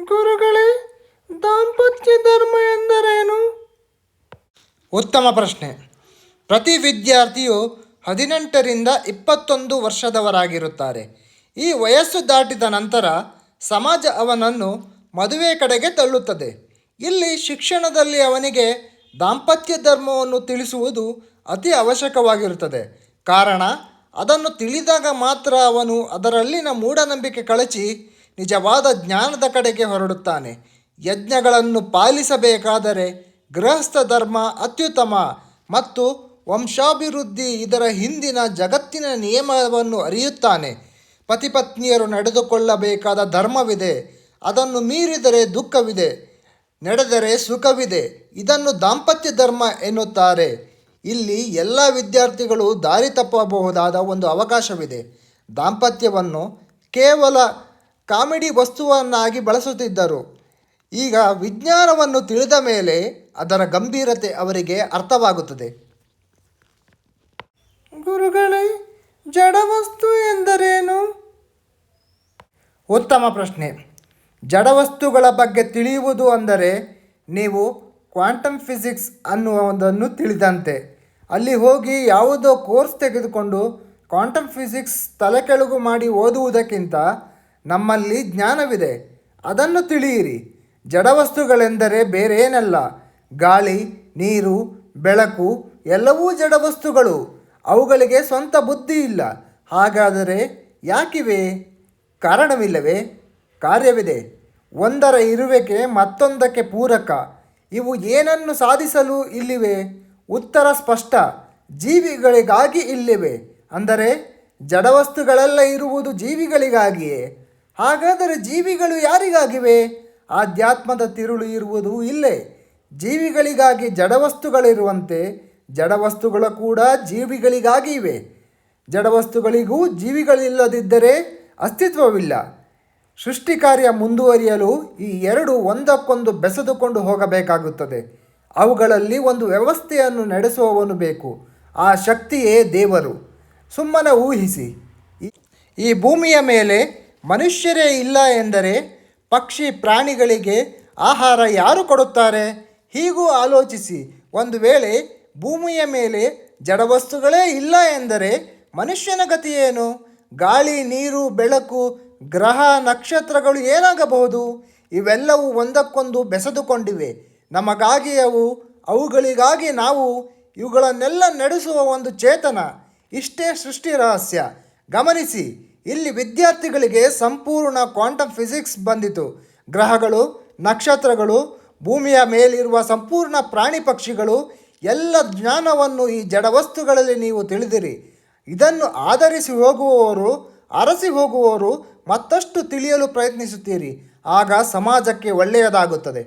ಗುರುಗಳೇ, ದಾಂಪತ್ಯ ಧರ್ಮ ಎಂದರೇನು? ಉತ್ತಮ ಪ್ರಶ್ನೆ. ಪ್ರತಿ ವಿದ್ಯಾರ್ಥಿಯು 18ರಿಂದ 21 ವರ್ಷದವರಾಗಿರುತ್ತಾರೆ. ಈ ವಯಸ್ಸು ದಾಟಿದ ನಂತರ ಸಮಾಜ ಅವನನ್ನು ಮದುವೆ ಕಡೆಗೆ ತಳ್ಳುತ್ತದೆ. ಇಲ್ಲಿ ಶಿಕ್ಷಣದಲ್ಲಿ ಅವನಿಗೆ ದಾಂಪತ್ಯ ಧರ್ಮವನ್ನು ತಿಳಿಸುವುದು ಅತಿ ಅವಶ್ಯಕವಾಗಿರುತ್ತದೆ. ಕಾರಣ, ಅದನ್ನು ತಿಳಿದಾಗ ಮಾತ್ರ ಅವನು ಅದರಲ್ಲಿನ ಮೂಢನಂಬಿಕೆ ಕಳಚಿ ನಿಜವಾದ ಜ್ಞಾನದ ಕಡೆಗೆ ಹೊರಡುತ್ತಾನೆ. ಯಜ್ಞಗಳನ್ನು ಪಾಲಿಸಬೇಕಾದರೆ ಗೃಹಸ್ಥ ಧರ್ಮ ಅತ್ಯುತ್ತಮ ಮತ್ತು ವಂಶಾಭಿವೃದ್ಧಿ ಇದರ ಹಿಂದಿನ ಜಗತ್ತಿನ ನಿಯಮವನ್ನು ಅರಿಯುತ್ತಾನೆ. ಪತಿಪತ್ನಿಯರು ನಡೆದುಕೊಳ್ಳಬೇಕಾದ ಧರ್ಮವಿದೆ. ಅದನ್ನು ಮೀರಿದರೆ ದುಃಖವಿದೆ, ನಡೆದರೆ ಸುಖವಿದೆ. ಇದನ್ನು ದಾಂಪತ್ಯ ಧರ್ಮ ಎನ್ನುತ್ತಾರೆ. ಇಲ್ಲಿ ಎಲ್ಲ ವಿದ್ಯಾರ್ಥಿಗಳು ದಾರಿ ತಪ್ಪಬಹುದಾದ ಒಂದು ಅವಕಾಶವಿದೆ. ದಾಂಪತ್ಯವನ್ನು ಕೇವಲ ಕಾಮಿಡಿ ವಸ್ತುವನ್ನಾಗಿ ಬಳಸುತ್ತಿದ್ದರು. ಈಗ ವಿಜ್ಞಾನವನ್ನು ತಿಳಿದ ಮೇಲೆ ಅದರ ಗಂಭೀರತೆ ಅವರಿಗೆ ಅರ್ಥವಾಗುತ್ತದೆ. ಗುರುಗಳೇ, ಜಡವಸ್ತು ಎಂದರೇನು? ಉತ್ತಮ ಪ್ರಶ್ನೆ. ಜಡವಸ್ತುಗಳ ಬಗ್ಗೆ ತಿಳಿಯುವುದು ಅಂದರೆ ನೀವು ಕ್ವಾಂಟಮ್ ಫಿಸಿಕ್ಸ್ ಅನ್ನುವುದನ್ನು ತಿಳಿದಂತೆ. ಅಲ್ಲಿ ಹೋಗಿ ಯಾವುದೋ ಕೋರ್ಸ್ ತೆಗೆದುಕೊಂಡು ಕ್ವಾಂಟಮ್ ಫಿಸಿಕ್ಸ್ ತಲೆಕೆಳಗು ಮಾಡಿ ಓದುವುದಕ್ಕಿಂತ ನಮ್ಮಲ್ಲಿ ಜ್ಞಾನವಿದೆ, ಅದನ್ನು ತಿಳಿಯಿರಿ. ಜಡವಸ್ತುಗಳೆಂದರೆ ಬೇರೇನಲ್ಲ, ಗಾಳಿ, ನೀರು, ಬೆಳಕು ಎಲ್ಲವೂ ಜಡವಸ್ತುಗಳು. ಅವುಗಳಿಗೆ ಸ್ವಂತ ಬುದ್ಧಿ ಇಲ್ಲ. ಹಾಗಾದರೆ ಯಾಕಿವೆ? ಕಾರಣವಿಲ್ಲವೇ? ಕಾರ್ಯವಿದೆ. ಒಂದರ ಇರುವಿಕೆ ಮತ್ತೊಂದಕ್ಕೆ ಪೂರಕ. ಇವು ಏನನ್ನು ಸಾಧಿಸಲು ಇಲ್ಲಿವೆ? ಉತ್ತರ ಸ್ಪಷ್ಟ. ಜೀವಿಗಳಿಗಾಗಿ ಇಲ್ಲಿವೆ. ಅಂದರೆ ಜಡವಸ್ತುಗಳೆಲ್ಲ ಇರುವುದು ಜೀವಿಗಳಿಗಾಗಿಯೇ. ಹಾಗಾದರೆ ಜೀವಿಗಳು ಯಾರಿಗಾಗಿವೆ? ಆಧ್ಯಾತ್ಮದ ತಿರುಳು ಇರುವುದು ಇಲ್ಲೇ. ಜೀವಿಗಳಿಗಾಗಿ ಜಡವಸ್ತುಗಳಿರುವಂತೆ ಜಡವಸ್ತುಗಳು ಕೂಡ ಜೀವಿಗಳಿಗಾಗಿ ಇವೆ. ಜಡವಸ್ತುಗಳಿಗೂ ಜೀವಿಗಳಿಲ್ಲದಿದ್ದರೆ ಅಸ್ತಿತ್ವವಿಲ್ಲ. ಸೃಷ್ಟಿ ಕಾರ್ಯ ಮುಂದುವರಿಯಲು ಈ ಎರಡು ಒಂದಕ್ಕೊಂದು ಬೆಸೆದುಕೊಂಡು ಹೋಗಬೇಕಾಗುತ್ತದೆ. ಅವುಗಳಲ್ಲಿ ಒಂದು ವ್ಯವಸ್ಥೆಯನ್ನು ನಡೆಸುವವನು ಬೇಕು. ಆ ಶಕ್ತಿಯೇ ದೇವರು. ಸುಮ್ಮನೆ ಊಹಿಸಿ, ಈ ಭೂಮಿಯ ಮೇಲೆ ಮನುಷ್ಯರೇ ಇಲ್ಲ ಎಂದರೆ ಪಕ್ಷಿ ಪ್ರಾಣಿಗಳಿಗೆ ಆಹಾರ ಯಾರು ಕೊಡುತ್ತಾರೆ? ಹೀಗೂ ಆಲೋಚಿಸಿ. ಒಂದು ವೇಳೆ ಭೂಮಿಯ ಮೇಲೆ ಜಡವಸ್ತುಗಳೇ ಇಲ್ಲ ಎಂದರೆ ಮನುಷ್ಯನ ಗತಿಯೇನು? ಗಾಳಿ, ನೀರು, ಬೆಳಕು, ಗ್ರಹ, ನಕ್ಷತ್ರಗಳು ಏನಾಗಬಹುದು? ಇವೆಲ್ಲವೂ ಒಂದಕ್ಕೊಂದು ಬೆಸೆದುಕೊಂಡಿವೆ. ನಮಗಾಗಿ ಅವು, ಅವುಗಳಿಗಾಗಿ ನಾವು. ಇವುಗಳನ್ನೆಲ್ಲ ನಡೆಸುವ ಒಂದು ಚೇತನ. ಇಷ್ಟೇ ಸೃಷ್ಟಿ ರಹಸ್ಯ. ಗಮನಿಸಿ, ಇಲ್ಲಿ ವಿದ್ಯಾರ್ಥಿಗಳಿಗೆ ಸಂಪೂರ್ಣ ಕ್ವಾಂಟಮ್ ಫಿಸಿಕ್ಸ್ ಬಂದಿತು. ಗ್ರಹಗಳು, ನಕ್ಷತ್ರಗಳು, ಭೂಮಿಯ ಮೇಲಿರುವ ಸಂಪೂರ್ಣ ಪ್ರಾಣಿ ಪಕ್ಷಿಗಳು ಎಲ್ಲ ಜ್ಞಾನವನ್ನು ಈ ಜಡವಸ್ತುಗಳಲ್ಲಿ ನೀವು ತಿಳಿದಿರಿ. ಇದನ್ನು ಆಧರಿಸಿ ಹೋಗುವವರು, ಅರಸಿ ಹೋಗುವವರು ಮತ್ತಷ್ಟು ತಿಳಿಯಲು ಪ್ರಯತ್ನಿಸುತ್ತೀರಿ. ಆಗ ಸಮಾಜಕ್ಕೆ ಒಳ್ಳೆಯದಾಗುತ್ತದೆ.